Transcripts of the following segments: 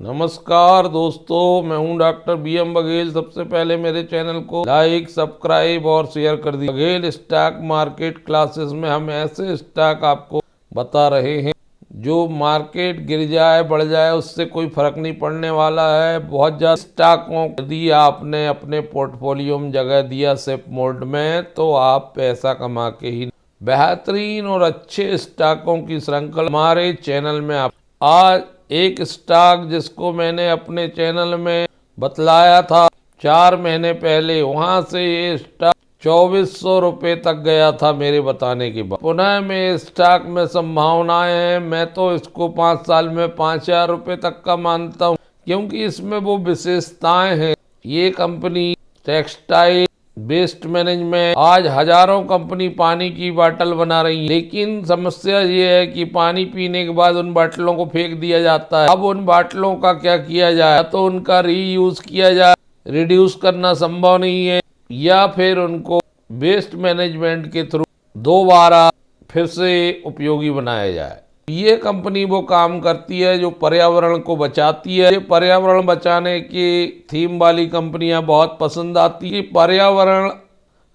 नमस्कार दोस्तों, मैं हूं डॉक्टर BM बघेल। सबसे पहले मेरे चैनल को लाइक, सब्सक्राइब और शेयर कर दीजिए। बघेल स्टॉक मार्केट क्लासेस में हम ऐसे स्टॉक आपको बता रहे हैं जो मार्केट गिर जाए बढ़ जाए उससे कोई फर्क नहीं पड़ने वाला है। बहुत ज़्यादा स्टॉकों यदि आपने अपने पोर्टफोलियो में जगह दिया सिप मोड में तो आप पैसा कमा के ही बेहतरीन और अच्छे स्टॉकों की श्रृंखला हमारे चैनल में आप आज एक स्टॉक जिसको मैंने अपने चैनल में बतलाया था 4 महीने पहले, वहां से ये स्टॉक 2400 रुपये तक गया था मेरे बताने के बाद। पुनः में स्टॉक में संभावनाएं हैं। मैं तो इसको 5 साल में 5000 रुपये तक का मानता हूं, क्योंकि इसमें वो विशेषताएं हैं। ये कंपनी टेक्सटाइल वेस्ट मैनेजमेंट, आज हजारों कंपनी पानी की बोतल बना रही है, लेकिन समस्या ये है कि पानी पीने के बाद उन बोतलों को फेंक दिया जाता है। अब उन बोतलों का क्या किया जाए? तो उनका रीयूज किया जाए, रिड्यूस करना संभव नहीं है, या फिर उनको वेस्ट मैनेजमेंट के थ्रू दोबारा फिर से उपयोगी बनाया जाए। ये कंपनी वो काम करती है जो पर्यावरण को बचाती है। पर्यावरण बचाने की थीम वाली कंपनियां बहुत पसंद आती है। पर्यावरण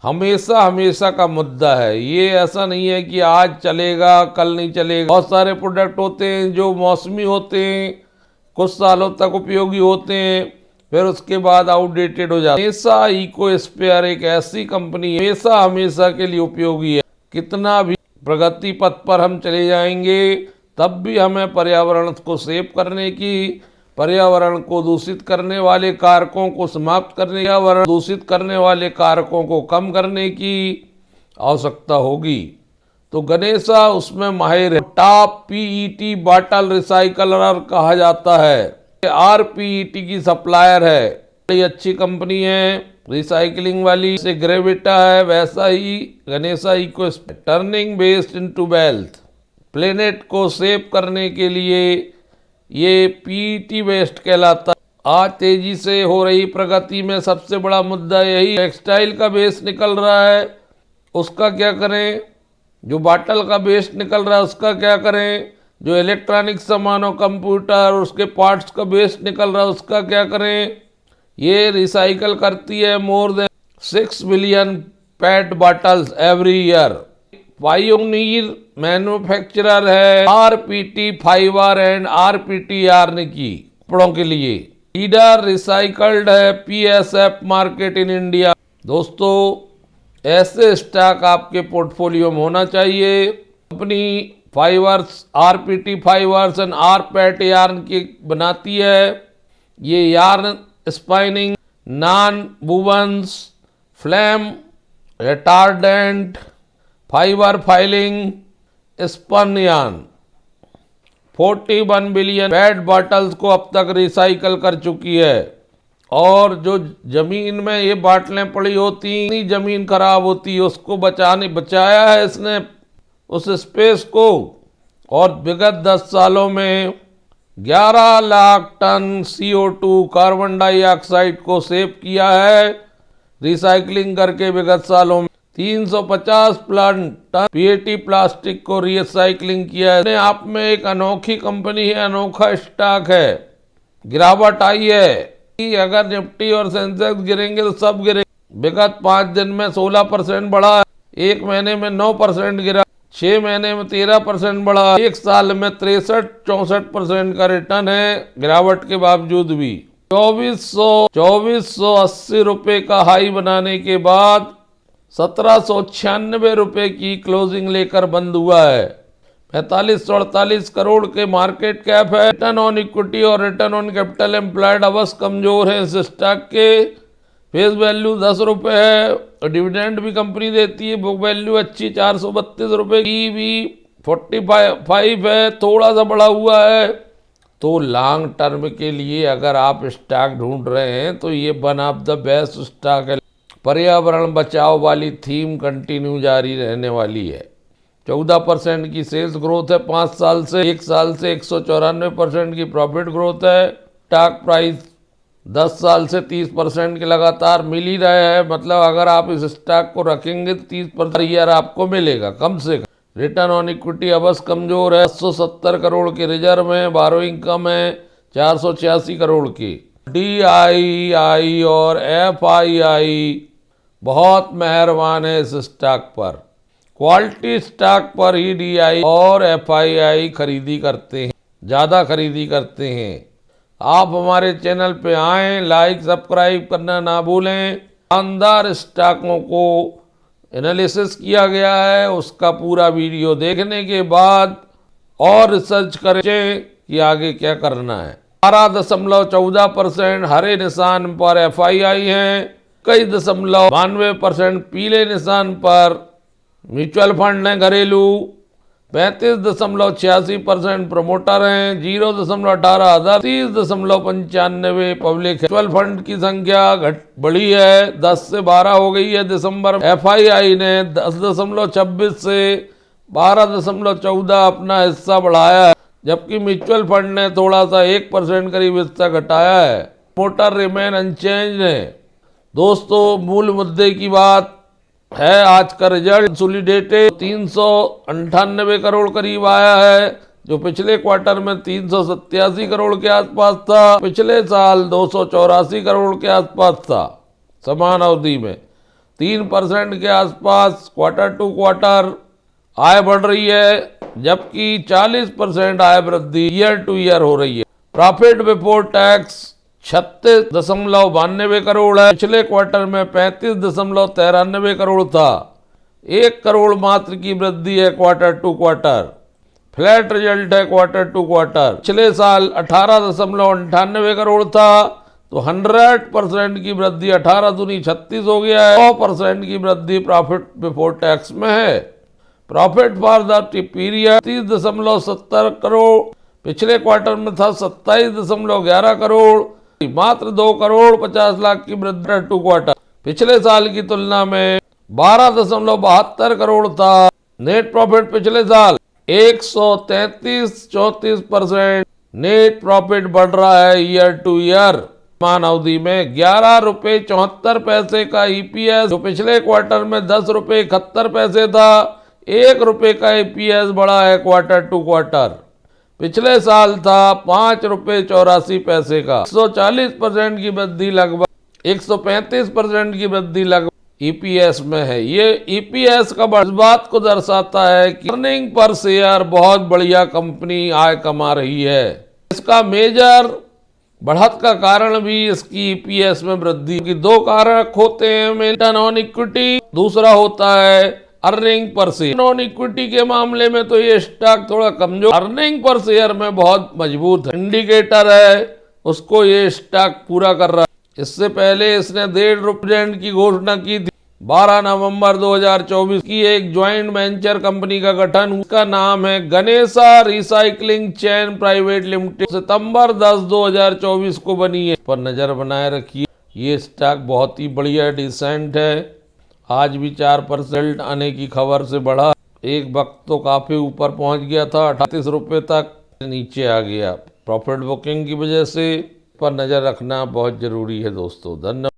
हमेशा हमेशा का मुद्दा है। ये ऐसा नहीं है कि आज चलेगा कल नहीं चलेगा। बहुत सारे प्रोडक्ट होते हैं जो मौसमी होते हैं, कुछ सालों तक उपयोगी होते हैं, फिर उसके बाद आउटडेटेड हो जाते हैं। हमेशा इकोस्फेयर एक ऐसी कंपनी हमेशा हमेशा के लिए उपयोगी है। कितना भी प्रगति पथ पर हम चले जाएंगे तब भी हमें पर्यावरण को सेव करने की, पर्यावरण को दूषित करने वाले कारकों को समाप्त करने, पर्यावरण दूषित करने वाले कारकों को कम करने की आवश्यकता होगी। तो गणेशा उसमें माहिर है। टॉप PET बॉटल रिसाइकलर कहा जाता है। RPET की सप्लायर है, बड़ी अच्छी कंपनी है रिसाइकलिंग वाली। से ग्रेविटा है, वैसा ही Ganesha eco turning waste into wealth. Planet को सेव करने के लिए ये PET वेस्ट कहलाता है। आज तेजी से हो रही प्रगति में सबसे बड़ा मुद्दा यही टेक्सटाइल का वेस्ट निकल रहा है, उसका क्या करें? जो बॉटल का वेस्ट निकल रहा है उसका क्या करें? जो इलेक्ट्रॉनिक सामानों, कंप्यूटर, उसके पार्ट्स का वेस्ट निकल रहा है उसका क्या करें? ये रिसाइकल करती है more than 6 billion pet bottles every year. Pioneer manufacturer है RPT fibre and RPT yarn की कपड़ों के लिए। लीडर रिसाइकल्ड है PSF मार्केट इन इंडिया। दोस्तों, ऐसे स्टॉक आपके पोर्टफोलियो में होना चाहिए। Company fibres, RPT fibres and RPET yarn की बनाती है। ये yarn spinning, non wovens, flame retardant, fibre filling, spun yarn 41 billion pet bottles को अब तक रिसाइकल कर चुकी है। और जो जमीन में ये बाटलें पड़ी होती, जमीन खराब होती, उसको बचाया है इसने उस स्पेस को। और विगत 10 सालों में 11 lakh ton CO2 carbon dioxide को सेव किया है रिसाइकलिंग करके। विगत सालों में 350 टन PET प्लास्टिक को रिसाइकलिंग किया है। अपने आप में एक अनोखी कंपनी है, अनोखा स्टॉक है। गिरावट आई है कि अगर निफ्टी और सेंसेक्स गिरेंगे तो सब गिरेंगे। विगत 5 दिन में 16% बढ़ा, 1 महीने में 9% गिरा, 6 महीने में 13% बढ़ा, 1 साल में 63-64% का रिटर्न है। गिरावट के बावजूद भी 2480 रुपये का हाई बनाने के बाद 1796 रुपये की क्लोजिंग लेकर बंद हुआ है। 4548 करोड़ के मार्केट कैप है। रिटर्न ऑन इक्विटी और रिटर्न ऑन कैपिटल एम्प्लॉयड अवश्य कमजोर है इस स्टॉक के। फेस वैल्यू 10 रुपये है और डिविडेंड भी कंपनी देती है। बुक वैल्यू अच्छी 432 रुपये की, भी 45 है, थोड़ा सा बढ़ा हुआ है। तो लॉन्ग टर्म के लिए अगर आप स्टॉक ढूंढ रहे हैं तो ये one of the best stock है। पर्यावरण बचाव वाली थीम कंटिन्यू जारी रहने वाली है। 14% की सेल्स ग्रोथ है 5 साल से। 1 साल से 194% की प्रॉफिट ग्रोथ है। स्टॉक प्राइस 10 साल से 30% के लगातार मिल ही रहे हैं। मतलब अगर आप इस स्टॉक को रखेंगे तो 30% ईयर आपको मिलेगा कम से कम। रिटर्न ऑन इक्विटी अवश्य कमजोर है। 170 करोड़ के रिजर्व में, बोरोइंग कम है, 486 करोड़ के। DII और FII बहुत मेहरबान है इस स्टॉक पर। क्वालिटी स्टॉक पर ही DI और FII खरीदी करते हैं, ज़्यादा खरीदी करते हैं। आप हमारे चैनल पे आएँ, लाइक सब्सक्राइब करना ना भूलें। शानदार स्टॉकों को एनालिसिस किया गया है, उसका पूरा वीडियो देखने के बाद और रिसर्च करें कि आगे क्या करना है। 12.14% हरे निशान पर FII हैं, 21.92% पीले निशान पर म्यूचुअल फंड हैं घरेलू, 35.86% प्रमोटर हैं, 0.18 अदर, 30.95 पब्लिक है। म्यूचुअल फंड की संख्या बढ़ी है, 10 से 12 हो गई है दिसंबर। FII ने 10.26 से 12.14 अपना हिस्सा बढ़ाया है, जबकि म्यूचुअल फंड ने थोड़ा सा 1% करीब हिस्सा घटाया है। प्रमोटर रिमेन अनचेंज है। दोस्तों, मूल मुद्दे की बात है, आज का रिजल्ट कंसोलिडेटेड 398 करोड़ करीब आया है, जो पिछले क्वार्टर में 387 करोड़ के आसपास था। पिछले साल 284 करोड़ के आसपास था। समान अवधि में 3% के आसपास क्वार्टर टू क्वार्टर आय बढ़ रही है, जबकि 40% आय वृद्धि ईयर टू ईयर हो रही है। प्रॉफिट बिफोर टैक्स 36.92 करोड़ है, पिछले क्वार्टर में 35.93 करोड़ था। 1 करोड़ मात्र की वृद्धि है quarter to quarter. Flat result है क्वार्टर टू क्वार्टर। पिछले साल 18.98 करोड़ था, तो 100% की वृद्धि 18 दूनी 36 हो गया है। 100% की वृद्धि प्रॉफिट बिफोर टैक्स में है। Profit for the period 30.70 crore, पिछले क्वार्टर में था 27.11 करोड़, मात्र 2 करोड़ 50 लाख की वृद्धि टू क्वार्टर। पिछले साल की तुलना में 12.72 करोड़ था। नेट प्रॉफिट पिछले साल 133-34% नेट प्रॉफिट बढ़ रहा है ईयर टू ईयर। समान अवधि में 11 रुपये 74 पैसे का EPS, जो पिछले क्वार्टर में 10 रुपये 71 पैसे था। 1 रुपये का EPS बढ़ा है क्वार्टर टू क्वार्टर। पिछले साल था 5 रुपये 84 पैसे का। 140% की वृद्धि, लगभग 135% की वृद्धि लगभग EPS में है। ये EPS का इस बात को दर्शाता है कि अर्निंग पर शेयर बहुत बढ़िया कंपनी आय कमा रही है। इसका मेजर बढ़त का कारण भी इसकी EPS में वृद्धि की 2 कारक होते हैं। रिटर्न ऑन इक्विटी, दूसरा होता है earning per share. Non equity के मामले में तो ये स्टॉक थोड़ा कमजोर, अर्निंग पर शेयर में बहुत मजबूत है। इंडिकेटर है, उसको ये स्टॉक पूरा कर रहा है। इससे पहले इसने 1.5 रुपये की घोषणा की थी। 12 नवंबर 2024 की एक ज्वाइंट वेंचर कंपनी का गठन, उसका नाम है Ganesha recycling chain private limited, सितंबर 10, 2024 को बनी है। पर नजर बनाए रखिए, ये स्टॉक बहुत ही बढ़िया डिसेंट है। आज भी 4% आने की खबर से बढ़ा। एक वक्त तो काफ़ी ऊपर पहुंच गया था, 38 रुपये तक, नीचे आ गया प्रॉफिट बुकिंग की वजह से। पर नज़र रखना बहुत ज़रूरी है दोस्तों। धन्यवाद।